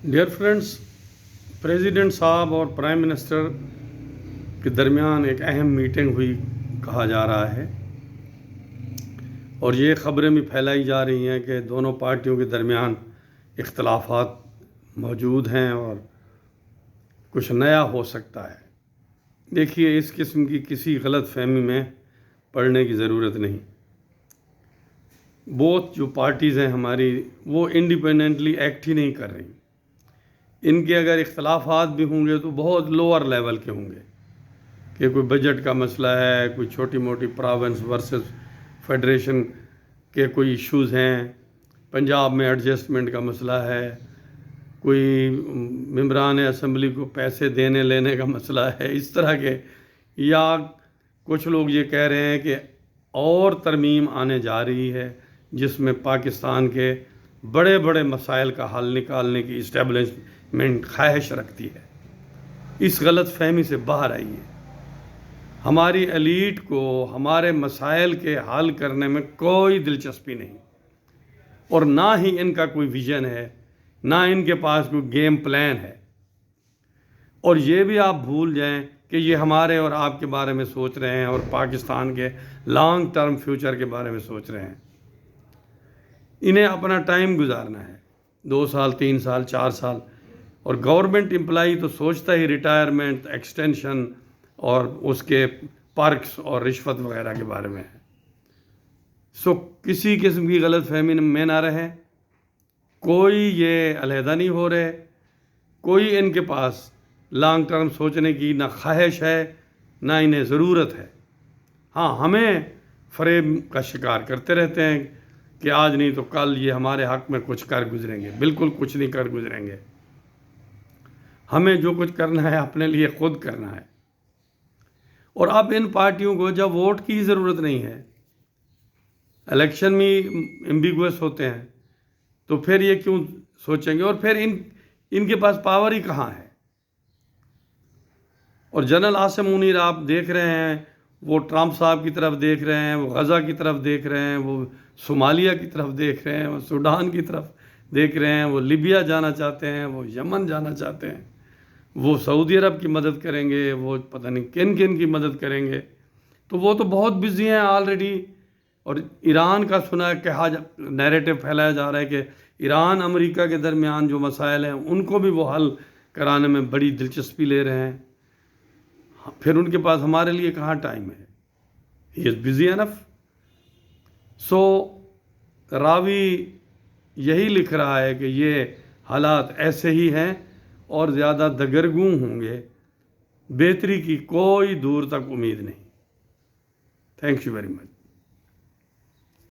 Dear friends, president साहब और prime minister के दरमियान एक अहम मीटिंग हुई कहा जा रहा है, और ये ख़बरें भी फैलाई जा रही हैं कि दोनों पार्टियों के दरमियान इख्तलाफात मौजूद हैं और कुछ नया हो सकता है। देखिए, इस किस्म की किसी गलत फहमी में पड़ने की ज़रूरत नहीं। बोथ जो पार्टीज़ हैं हमारी, वो इंडिपेंडेंटली एक्ट ही नहीं कर रही। इनके अगर इख्तलाफात भी होंगे तो बहुत लोअर लेवल के होंगे कि कोई बजट का मसला है, कोई छोटी मोटी प्रोविंस वर्सेस फेडरेशन के कोई इश्यूज़ हैं, पंजाब में एडजस्टमेंट का मसला है, कोई मेंबरान असम्बली को पैसे देने लेने का मसला है, इस तरह के। या कुछ लोग ये कह रहे हैं कि और तरमीम आने जा रही है जिसमें पाकिस्तान के बड़े बड़े मसाइल का हल निकालने की इस्टेब्लिशमेंट ख्वाहिश रखती है। इस गलत फहमी से बाहर आइए। हमारी एलीट को हमारे मसाइल के हल करने में कोई दिलचस्पी नहीं, और ना ही इनका कोई विज़न है, ना इनके पास कोई गेम प्लान है। और ये भी आप भूल जाएं कि ये हमारे और आपके बारे में सोच रहे हैं और पाकिस्तान के लॉन्ग टर्म फ्यूचर के बारे में सोच रहे हैं। इन्हें अपना टाइम गुजारना है, 2 साल 3 साल 4 साल। और गवर्नमेंट एम्प्लॉई तो सोचता ही रिटायरमेंट, एक्सटेंशन और उसके पर्क्स और रिश्वत वगैरह के बारे में है। सो किसी किस्म की गलत फहमी में ना रहे। कोई ये अलहदा नहीं हो रहे, कोई इनके पास लॉन्ग टर्म सोचने की ना ख्वाहिश है, ना इन्हें ज़रूरत है। हाँ, हमें फरेब का शिकार करते रहते हैं कि आज नहीं तो कल ये हमारे हक़ में कुछ कर गुजरेंगे। बिल्कुल कुछ नहीं कर गुजरेंगे। हमें जो कुछ करना है अपने लिए खुद करना है। और अब इन पार्टियों को जब वोट की ज़रूरत नहीं है, इलेक्शन में एम्बिगुअस होते हैं, तो फिर ये क्यों सोचेंगे? और फिर इनके पास पावर ही कहाँ है? और जनरल आसिम मुनीर आप देख रहे हैं, वो ट्रंप साहब की तरफ देख रहे हैं, वो गज़ा की तरफ देख रहे हैं, वो सोमालिया की तरफ देख रहे हैं, वो सूडान की तरफ देख रहे हैं, वो लिबिया जाना चाहते हैं, वो यमन जाना चाहते हैं, वो सऊदी अरब की मदद करेंगे, वो पता नहीं किन किन की मदद करेंगे। तो वो तो बहुत बिजी हैं ऑलरेडी। और ईरान का सुना है कि नैरेटिव फैलाया जा रहा है कि ईरान अमेरिका के दरमियान जो मसाइल हैं उनको भी वो हल कराने में बड़ी दिलचस्पी ले रहे हैं। फिर उनके पास हमारे लिए कहाँ टाइम है? He is busy enough. So रावी यही लिख रहा है कि ये हालात ऐसे ही हैं और ज़्यादा दगरगूं होंगे, बेहतरी की कोई दूर तक उम्मीद नहीं। Thank you very much.